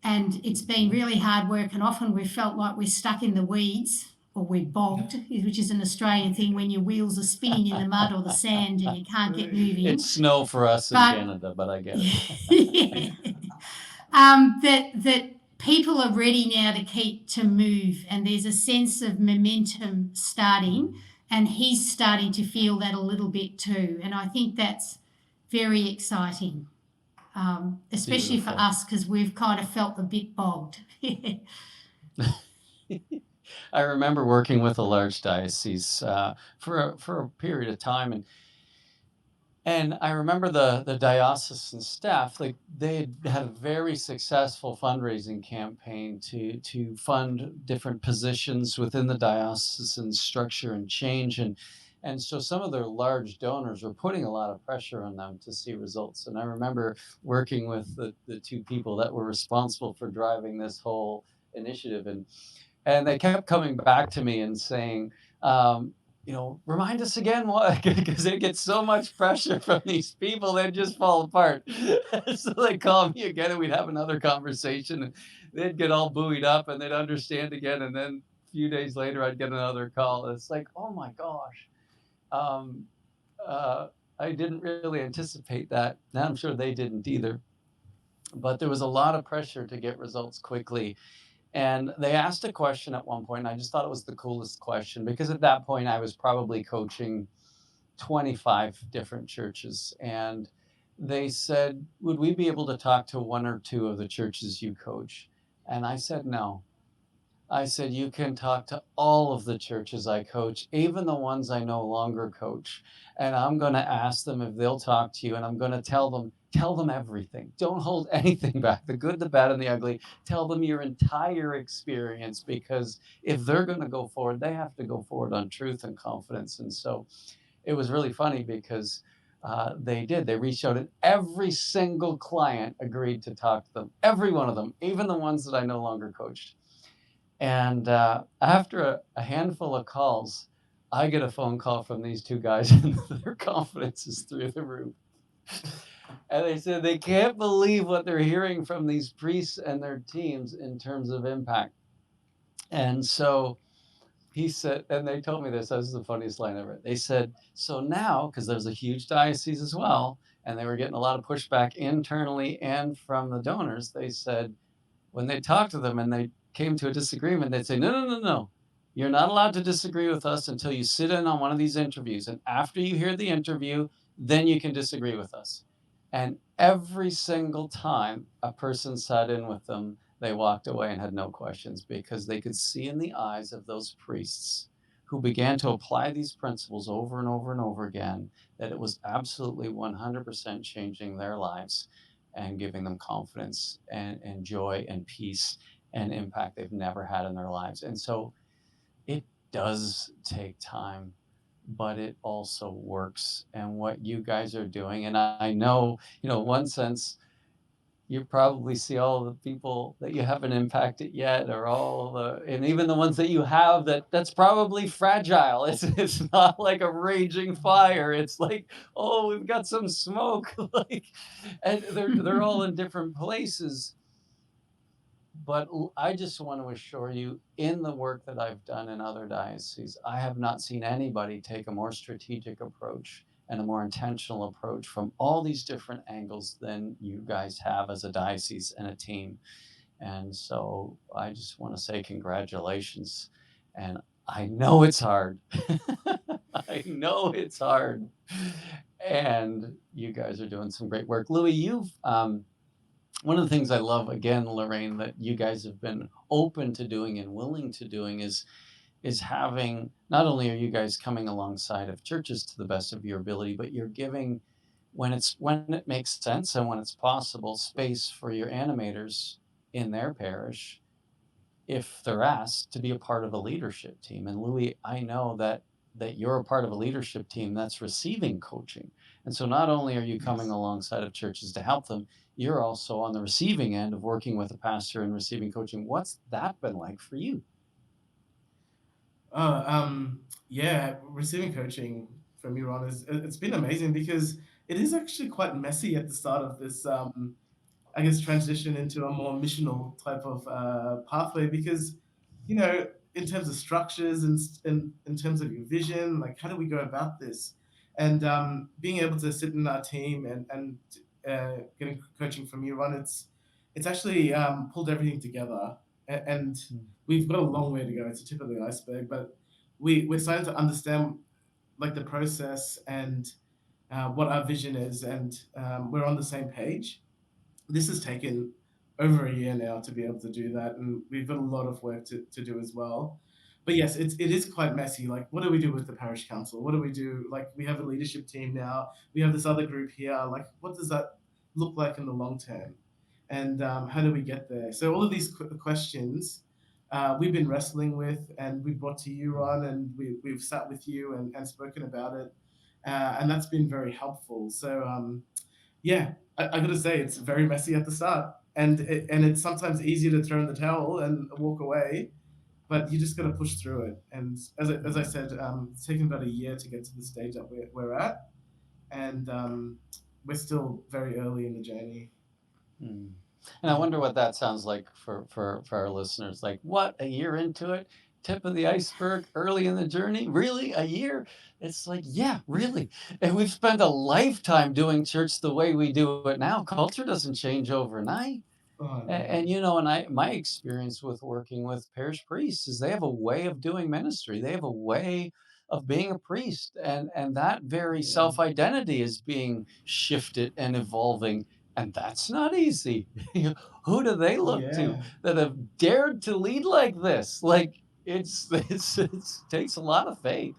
and it's been really hard work, and often we've felt like we're stuck in the weeds, or we're bogged, which is an Australian thing when your wheels are spinning in the mud or the sand and you can't get moving. It's snow for us in Canada, but I get it. That people are ready now to move, and there's a sense of momentum starting, and he's starting to feel that a little bit too. And I think that's very exciting, especially Beautiful. for us, because we've kind of felt a bit bogged. I remember working with a large diocese for a period of time, And I remember the diocesan staff, like they had a very successful fundraising campaign to fund different positions within the diocesan structure and change. And so some of their large donors were putting a lot of pressure on them to see results. And I remember working with the two people that were responsible for driving this whole initiative. And they kept coming back to me and saying, remind us again what, because it gets so much pressure from these people, they just fall apart. So they call me again and we'd have another conversation and they'd get all buoyed up and they'd understand again. And then a few days later, I'd get another call. It's like, oh my gosh. Um, I didn't really anticipate that. And I'm sure they didn't either. But there was a lot of pressure to get results quickly. And they asked a question at one point, and I just thought it was the coolest question because at that point I was probably coaching 25 different churches. And they said, would we be able to talk to one or two of the churches you coach? And I said, no. I said, you can talk to all of the churches I coach, even the ones I no longer coach. And I'm going to ask them if they'll talk to you. And I'm going to tell them everything. Don't hold anything back, the good, the bad, and the ugly. Tell them your entire experience, because if they're going to go forward, they have to go forward on truth and confidence. And so it was really funny because they did. They reached out and every single client agreed to talk to them. Every one of them, even the ones that I no longer coached. And after a handful of calls, I get a phone call from these two guys and their confidence is through the roof. And they said they can't believe what they're hearing from these priests and their teams in terms of impact. And so he said, and they told me this is the funniest line ever. They said, so now, because there's a huge diocese as well, and they were getting a lot of pushback internally and from the donors, they said, when they talked to them and they came to a disagreement, they'd say, no. You're not allowed to disagree with us until you sit in on one of these interviews. And after you hear the interview, then you can disagree with us. And every single time a person sat in with them, they walked away and had no questions because they could see in the eyes of those priests who began to apply these principles over and over and over again that it was absolutely 100% changing their lives and giving them confidence and joy and peace and impact they've never had in their lives. And so it does take time, but it also works. And what you guys are doing, and I know, in one sense, you probably see all the people that you haven't impacted yet, or and even the ones that you have that's probably fragile. It's not like a raging fire. It's like, oh, we've got some smoke, like, and they're all in different places. But I just want to assure you, in the work that I've done in other dioceses, I have not seen anybody take a more strategic approach and a more intentional approach from all these different angles than you guys have as a diocese and a team. And so I just want to say congratulations. And I know it's hard. I know it's hard. And you guys are doing some great work. Louis, you've one of the things I love, again, Lorraine, that you guys have been open to doing and willing to doing is having, not only are you guys coming alongside of churches to the best of your ability, but you're giving, when it makes sense and when it's possible, space for your animators in their parish, if they're asked, to be a part of a leadership team. And Louis, I know that you're a part of a leadership team that's receiving coaching. And so not only are you coming alongside of churches to help them, you're also on the receiving end of working with a pastor and receiving coaching. What's that been like for you? Yeah, receiving coaching from you, Ron, it's been amazing because it is actually quite messy at the start of this, I guess, transition into a more missional type of pathway because, in terms of structures and in terms of your vision, like how do we go about this? And being able to sit in our team and getting coaching from you, Ron, it's actually pulled everything together. And we've got a long way to go. It's a tip of the iceberg, but we're starting to understand like the process and what our vision is, and we're on the same page. This has taken over a year now to be able to do that, and we've got a lot of work to do as well. but yes, it is quite messy. Like, what do we do with the parish council? What do we do? Like, we have a leadership team now. We have this other group here. Like, what does that look like in the long term? And how do we get there? So all of these questions we've been wrestling with, and we've brought to you, Ron, and we've sat with you and spoken about it, and that's been very helpful. So yeah, I gotta say it's very messy at the start, and it's sometimes easier to throw in the towel and walk away, but you just got to push through it. And as I said, it's taken about a year to get to the stage that we're at, and we're still very early in the journey. Mm. And I wonder what that sounds like for our listeners. Like, what, a year into it? Tip of the iceberg, early in the journey? Really? A year? It's like, yeah, really. And we've spent a lifetime doing church the way we do it now. Culture doesn't change overnight. Oh, And no. you know, and my experience with working with parish priests is they have a way of doing ministry. They have a way of being a priest, and that very Yeah. self-identity is being shifted and evolving, and that's not easy. Who do they look to Yeah, that have dared to lead like this? Like, it takes a lot of faith.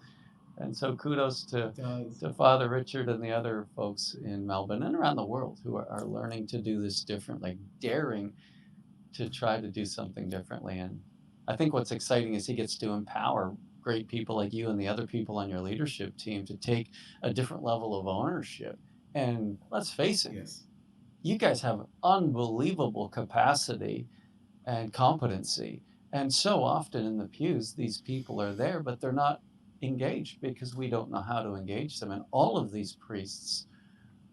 And so kudos it does. to Father Richard and the other folks in Melbourne and around the world who are learning to do this differently, daring to try to do something differently. And I think what's exciting is he gets to empower great people like you and the other people on your leadership team to take a different level of ownership. And let's face it, Yes. you guys have unbelievable capacity and competency. And so often in the pews, these people are there, but they're not engaged because we don't know how to engage them. And all of these priests,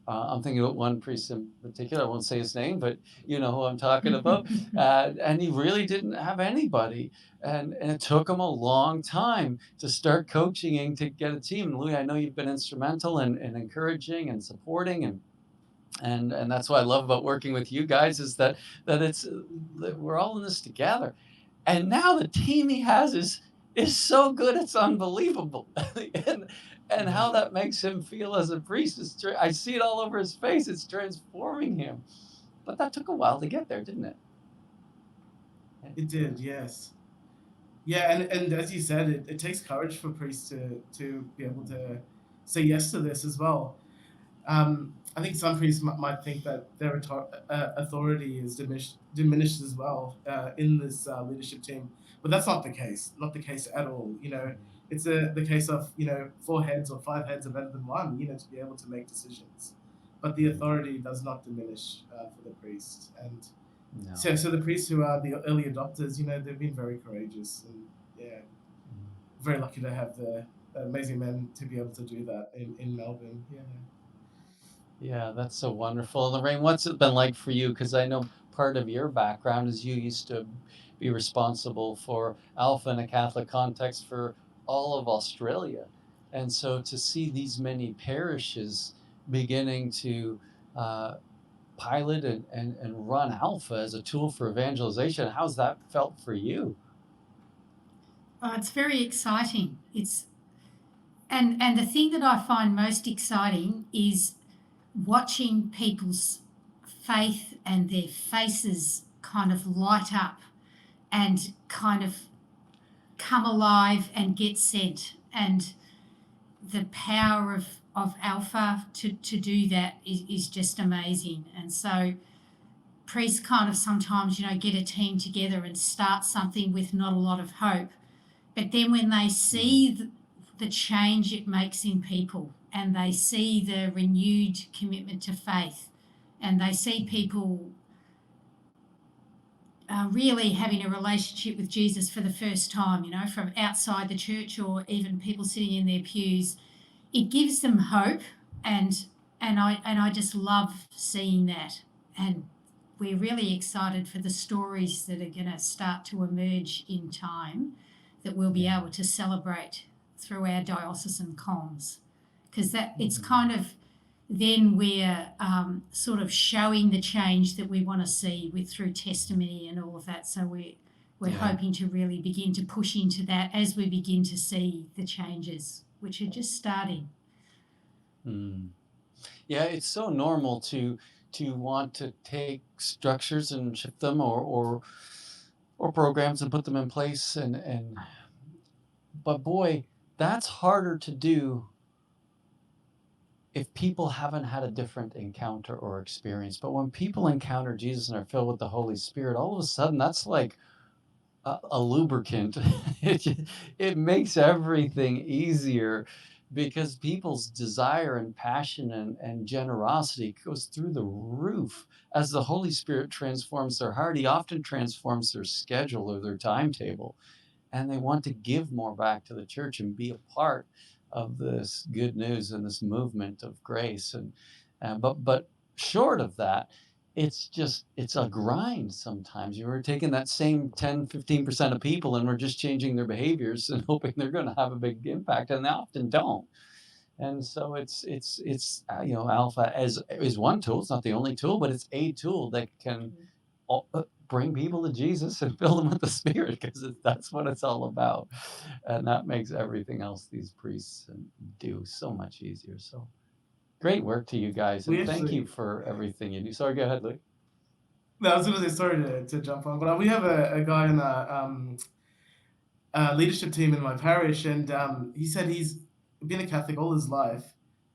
I'm thinking about one priest in particular, I won't say his name, but you know who I'm talking about. And he really didn't have anybody. And it took him a long time to start coaching and to get a team. And Louis, I know you've been instrumental in encouraging and supporting and that's what I love about working with you guys is that it's that we're all in this together. And now the team he has is so good it's unbelievable. And how Yeah, that makes him feel as a priest is I see it all over his face. It's transforming him. But that took a while to get there, didn't it? it did. Yes. Yeah, and as you said, it takes courage for priests to be able to say yes to this as well. I think some priests might think that their authority is diminished as well in this leadership team, but that's not the case. Not the case at all. You know, it's the case of, you know, 4 heads or 5 heads are better than one. You know, to be able to make decisions, but the authority does not diminish for the priest. And No. so the priests who are the early adopters, you know, they've been very courageous, and yeah, very lucky to have the amazing men to be able to do that in Melbourne. Yeah. Yeah, that's so wonderful. Lorraine, what's it been like for you? Because I know part of your background is you used to be responsible for Alpha in a Catholic context for all of Australia. And so to see these many parishes beginning to uh, pilot and run Alpha as a tool for evangelization, how's that felt for you? It's very exciting. And the thing that I find most exciting is watching people's faith and their faces kind of light up and kind of come alive and get sent. And the power of Alpha to do that is just amazing. And so priests kind of sometimes, you know, get a team together and start something with not a lot of hope. But then when they see the change it makes in people, and they see the renewed commitment to faith, and they see people really having a relationship with Jesus for the first time, you know, from outside the church or even people sitting in their pews, it gives them hope, and I just love seeing that. And we're really excited for the stories that are going to start to emerge in time that we'll be able to celebrate through our diocesan comms, because that it's kind of then we're sort of showing the change that we want to see through testimony and all of that. So we're hoping to really begin to push into that as we begin to see the changes, which are just starting. Yeah, it's so normal to want to take structures and shift them or programs and put them in place and But boy, that's harder to do if people haven't had a different encounter or experience. But when people encounter Jesus and are filled with the Holy Spirit, all of a sudden that's like a lubricant. It makes everything easier because people's desire and passion and generosity goes through the roof. As the Holy Spirit transforms their heart, he often transforms their schedule or their timetable, and they want to give more back to the church and be a part of this good news and this movement of grace. But short of that, it's a grind sometimes. We're taking that same 10-15% of people and we're just changing their behaviors and hoping they're going to have a big impact, and they often don't. And so it's Alpha is one tool. It's not the only tool, but it's a tool that can bring people to Jesus and fill them with the Spirit, because that's what it's all about. And that makes everything else these priests do so much easier. So great work to you guys, and thank you for everything you do. Sorry, go ahead, Luke. No, I was going to say, sorry to jump on, but we have a guy in the leadership team in my parish, and he said he's been a Catholic all his life,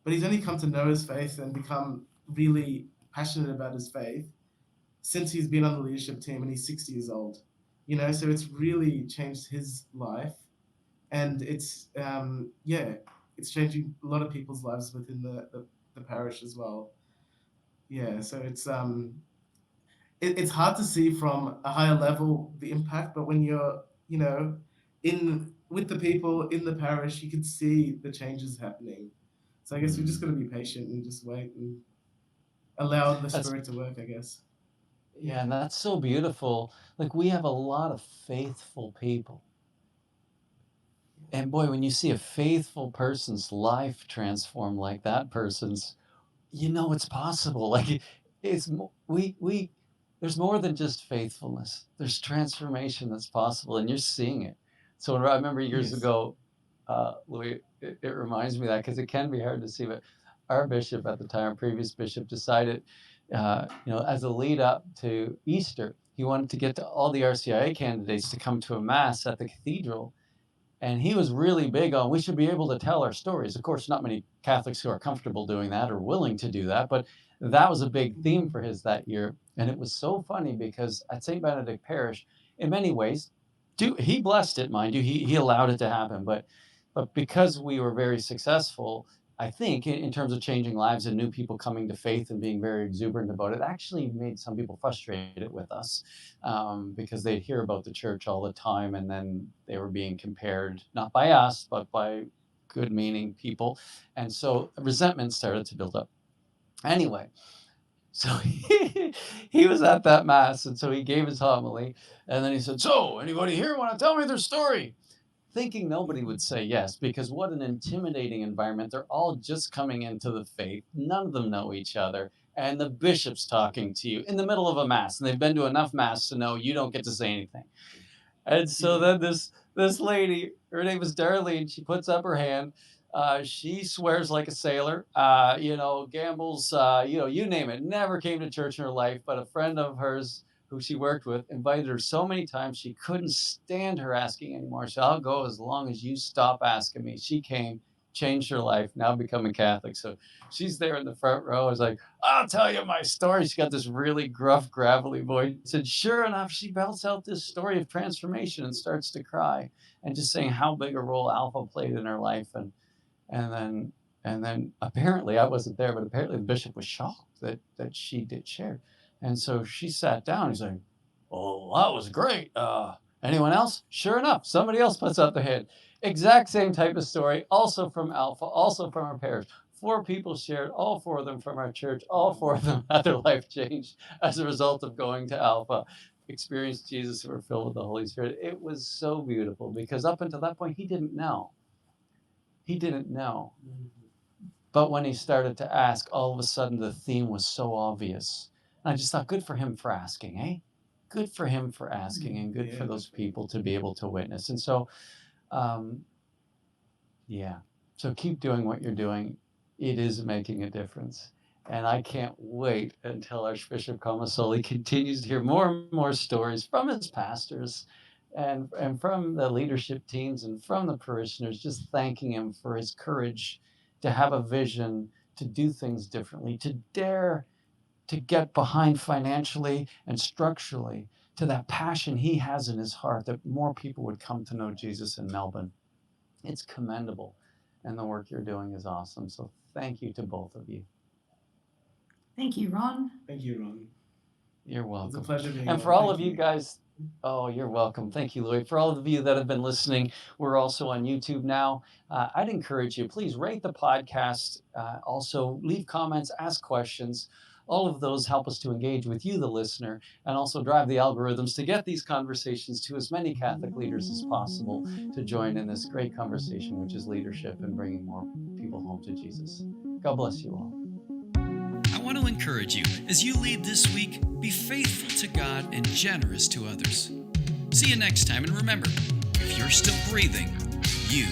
but he's only come to know his faith and become really passionate about his faith since he's been on the leadership team, and he's 60 years old. So it's really changed his life, and it's it's changing a lot of people's lives within the parish as well. Yeah, so it's hard to see from a higher level the impact, but when you're in with the people in the parish, you can see the changes happening. So I guess we just got to be patient and just wait and allow the Spirit to work, I guess. Yeah, and that's so beautiful. Like, we have a lot of faithful people. And boy, when you see a faithful person's life transform like that person's, it's possible. Like, there's more than just faithfulness. There's transformation that's possible, and you're seeing it. So I remember years ago, Louis, it reminds me of that, because it can be hard to see, but our bishop at the time, our previous bishop, decided, as a lead up to Easter, he wanted to get to all the RCIA candidates to come to a mass at the cathedral. And he was really big on, we should be able to tell our stories. Of course, not many Catholics who are comfortable doing that or willing to do that, but that was a big theme for his that year. And it was so funny because at St. Benedict Parish, in many ways, he blessed it, mind you, he allowed it to happen. But because we were very successful, I think, in terms of changing lives and new people coming to faith and being very exuberant about it, actually made some people frustrated with us, because they'd hear about the church all the time, and then they were being compared, not by us, but by good-meaning people. And so resentment started to build up. Anyway, so he was at that mass, and so he gave his homily, and then he said, "So, anybody here want to tell me their story?" Thinking nobody would say yes, because what an intimidating environment. They're all just coming into the faith. None of them know each other. And the bishop's talking to you in the middle of a mass. And they've been to enough mass to know you don't get to say anything. And so then this lady, her name is Darlene, she puts up her hand. She swears like a sailor, gambles, you name it. Never came to church in her life, but a friend of hers who she worked with invited her so many times she couldn't stand her asking anymore. So I'll go as long as you stop asking me. She came, changed her life, now becoming Catholic. So she's there in the front row. I was like, "I'll tell you my story." She's got this really gruff, gravelly voice. And sure enough, she belts out this story of transformation and starts to cry, and just saying how big a role Alpha played in her life. And then apparently, I wasn't there, but apparently the bishop was shocked that she did share. And so she sat down. He's like, "Oh, that was great. Anyone else?" Sure enough, somebody else puts up their hand. Exact same type of story, also from Alpha, also from our parish. 4 people shared, all 4 of them from our church. All 4 of them had their life changed as a result of going to Alpha, experienced Jesus, who were filled with the Holy Spirit. It was so beautiful, because up until that point, he didn't know. He didn't know. But when he started to ask, all of a sudden the theme was so obvious. And I just thought, good for him for asking, eh? Good for him for asking, and good for those people to be able to witness. And so, so keep doing what you're doing. It is making a difference. And I can't wait until Archbishop Comasoli continues to hear more and more stories from his pastors and from the leadership teams and from the parishioners, just thanking him for his courage to have a vision, to do things differently, to dare to get behind financially and structurally to that passion he has in his heart that more people would come to know Jesus in Melbourne. It's commendable, and the work you're doing is awesome. So thank you to both of you. Thank you, Ron. Thank you, Ron. You're It's a welcome. pleasure being And on. for all Thank of you guys, oh, you're welcome. Thank you, Louis. For all of you that have been listening, we're also on YouTube now. I'd encourage you, please rate the podcast. Also, leave comments, ask questions. All of those help us to engage with you, the listener, and also drive the algorithms to get these conversations to as many Catholic leaders as possible to join in this great conversation, which is leadership and bringing more people home to Jesus. God bless you all. I want to encourage you, as you lead this week, be faithful to God and generous to others. See you next time, and remember, if you're still breathing, you